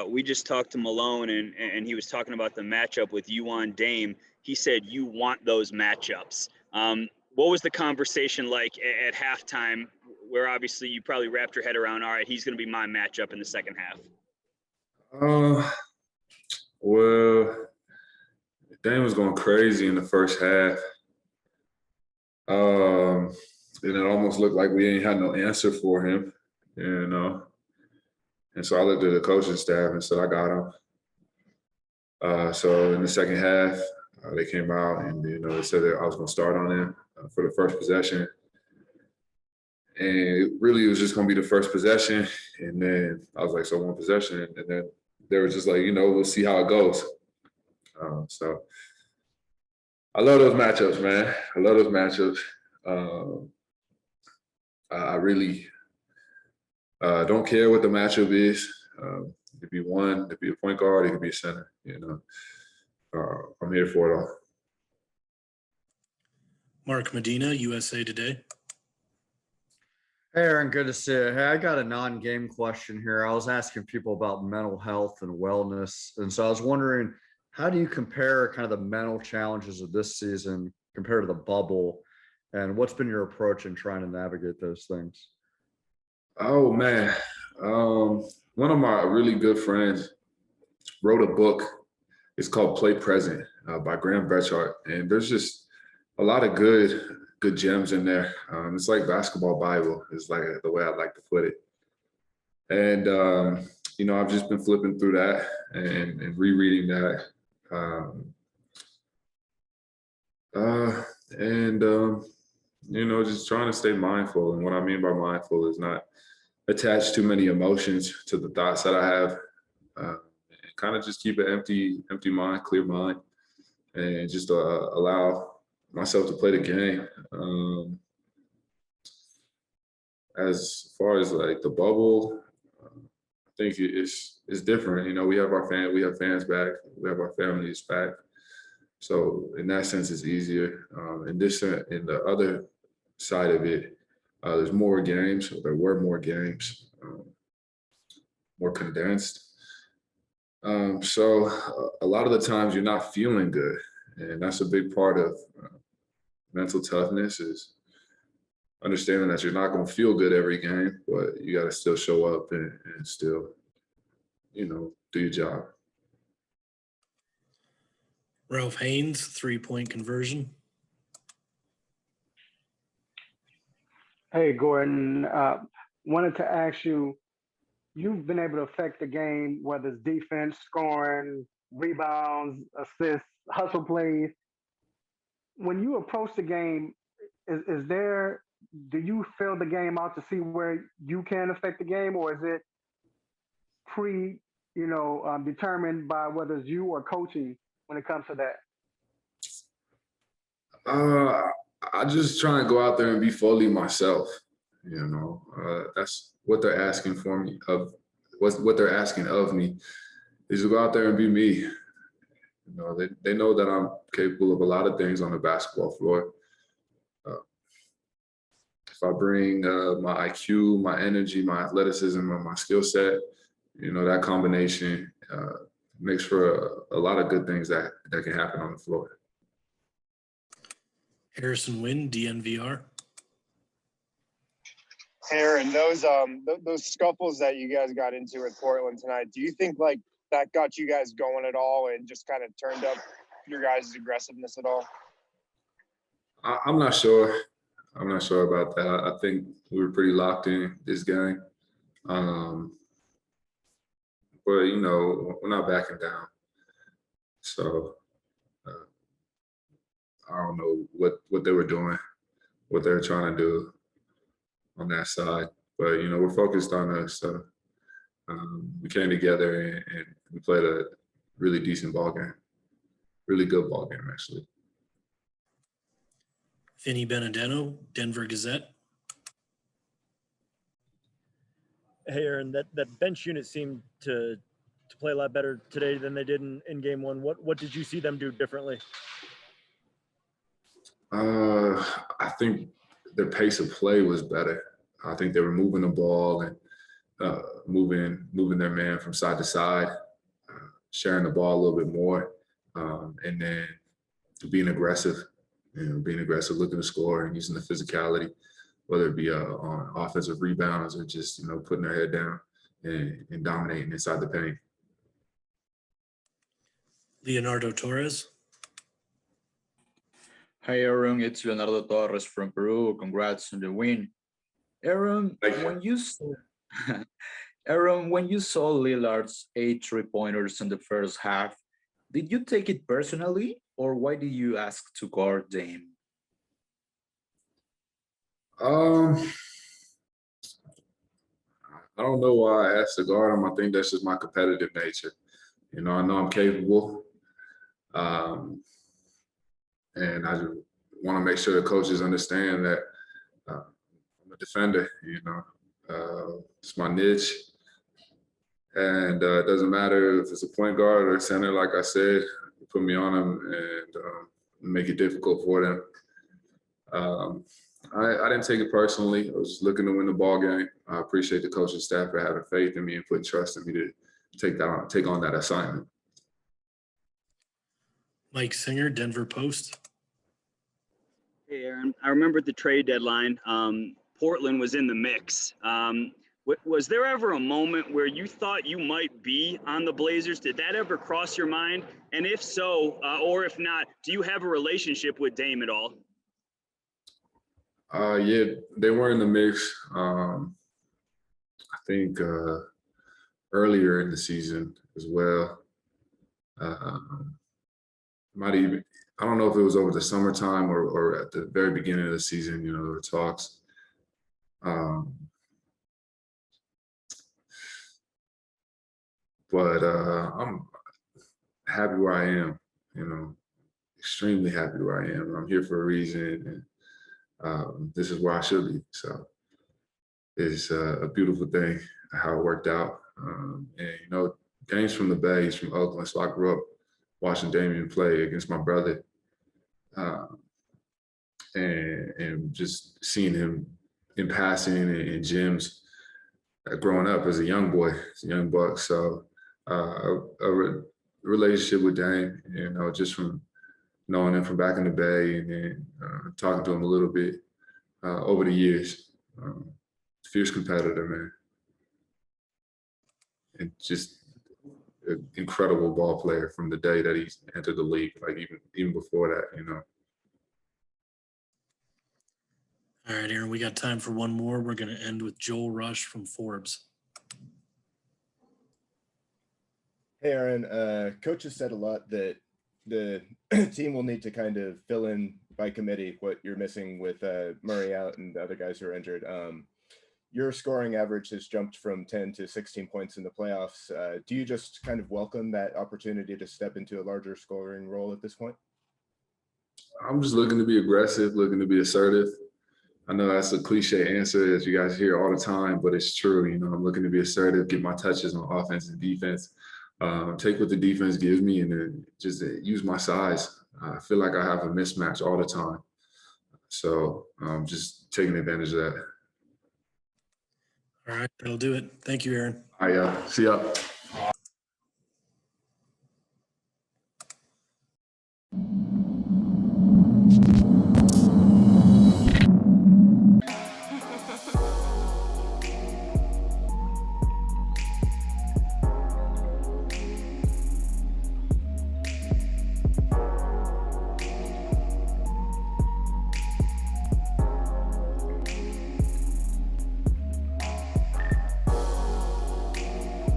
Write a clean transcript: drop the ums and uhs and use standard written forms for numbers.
We just talked to Malone, and he was talking about the matchup with you on Dame. He said you want those matchups. What was the conversation like at halftime, where obviously you probably wrapped your head around, all right, he's going to be my matchup in the second half? Well, Dame was going crazy in the first half. And it almost looked like we ain't had no answer for him, you know. And so I looked at the coaching staff and said, I got him. So in the second half, they came out and, they said that I was going to start on him for the first possession. And it really was just going to be the first possession. And then I was like, so one possession. And then they were just like, we'll see how it goes. So I love those matchups, man. I love those matchups. I really don't care what the matchup is. It could be one, it could be a point guard, it could be a center. I'm here for it all. Mark Medina, USA Today. Hey, Aaron, good to see you. Hey, I got a non-game question here. I was asking people about mental health and wellness. And so I was wondering, how do you compare kind of the mental challenges of this season compared to the bubble? And what's been your approach in trying to navigate those things? Oh, man. One of my really good friends wrote a book. It's called Play Present by Graham Betchart. And there's just a lot of good gems in there. It's like basketball Bible is like the way I like to put it. And, I've just been flipping through that and rereading that. Just trying to stay mindful. And what I mean by mindful is not attach too many emotions to the thoughts that I have. And kind of just keep an empty mind, clear mind, and just allow myself to play the game. As far as like the bubble, I think it's different. We have we have fans back, we have our families back. So in that sense, it's easier. In the other side of it, there's more games. There were more games, more condensed. So a lot of the times you're not feeling good, and that's a big part of mental toughness is understanding that you're not going to feel good every game, but you got to still show up and still, do your job. Ralph Haynes, 3-point conversion. Hey, Gordon. Wanted to ask you, you've been able to affect the game, whether it's defense, scoring, rebounds, assists, hustle plays. When you approach the game, do you fill the game out to see where you can affect the game, or is it determined by whether it's you or coaching when it comes to that? I just try and go out there and be fully myself. That's what they're asking for me what they're asking of me is to go out there and be me. They know that I'm capable of a lot of things on the basketball floor. If I bring my IQ, my energy, my athleticism, and my skill set, that combination makes for a lot of good things that can happen on the floor. Harrison Wynn, DNVR. Aaron, those scuffles that you guys got into with Portland tonight, do you think like that got you guys going at all and just kind of turned up your guys' aggressiveness at all? I'm not sure. I'm not sure about that. I think we were pretty locked in this game. But, we're not backing down. So I don't know what they were doing, what they were trying to do on that side. But, we're focused on us. So we came together and we played a really decent ball game. Really good ball game, actually. Vinny Benedetto, Denver Gazette. Hey, Aaron, that bench unit seemed to play a lot better today than they did in game one. What did you see them do differently? I think their pace of play was better. I think they were moving the ball and moving their man from side to side, sharing the ball a little bit more, and then being aggressive, looking to score and using the physicality, whether it be on offensive rebounds or just, putting their head down and dominating inside the paint. Leonardo Torres. Hi, Aaron. It's Leonardo Torres from Peru. Congrats on the win. Aaron, Thank you. when you saw, Aaron, when you saw Lillard's 8 3-pointers in the first half, did you take it personally, or why did you ask to guard Dame? I don't know why I asked to guard him. I think that's just my competitive nature. I know I'm capable. And I just want to make sure the coaches understand that I'm a defender, it's my niche. And it doesn't matter if it's a point guard or a center, like I said, put me on them and make it difficult for them. I didn't take it personally. I was just looking to win the ball game. I appreciate the coaching staff for having faith in me and putting trust in me to take on that assignment. Mike Singer, Denver Post. Hey, Aaron, I remember at the trade deadline, Portland was in the mix. Was there ever a moment where you thought you might be on the Blazers? Did that ever cross your mind? And if so, or if not, do you have a relationship with Dame at all? Yeah, they were in the mix. I think earlier in the season as well. I don't know if it was over the summertime or at the very beginning of the season, there were talks. But I'm happy where I am, extremely happy where I am. I'm here for a reason, and this is where I should be. So it's a beautiful thing how it worked out. And, Dame's from the Bay, he's from Oakland, so I grew up watching Damian play against my brother, and just seeing him in passing and gyms growing up as a young boy, as a young buck. So a relationship with Dame, just from knowing him from back in the Bay and then talking to him a little bit over the years. Fierce competitor, man. And just an incredible ball player from the day that he entered the league, like even before that, All right, Aaron, we got time for one more. We're going to end with Joel Rush from Forbes. Hey, Aaron, coach has said a lot that the team will need to kind of fill in by committee what you're missing with Murray out and the other guys who are injured. Your scoring average has jumped from 10 to 16 points in the playoffs. Do you just kind of welcome that opportunity to step into a larger scoring role at this point? I'm just looking to be aggressive, looking to be assertive. I know that's a cliche answer as you guys hear all the time, but it's true. I'm looking to be assertive, get my touches on offense and defense, take what the defense gives me, and then just use my size. I feel like I have a mismatch all the time. So just taking advantage of that. All right, that'll do it. Thank you, Aaron. All right, see ya.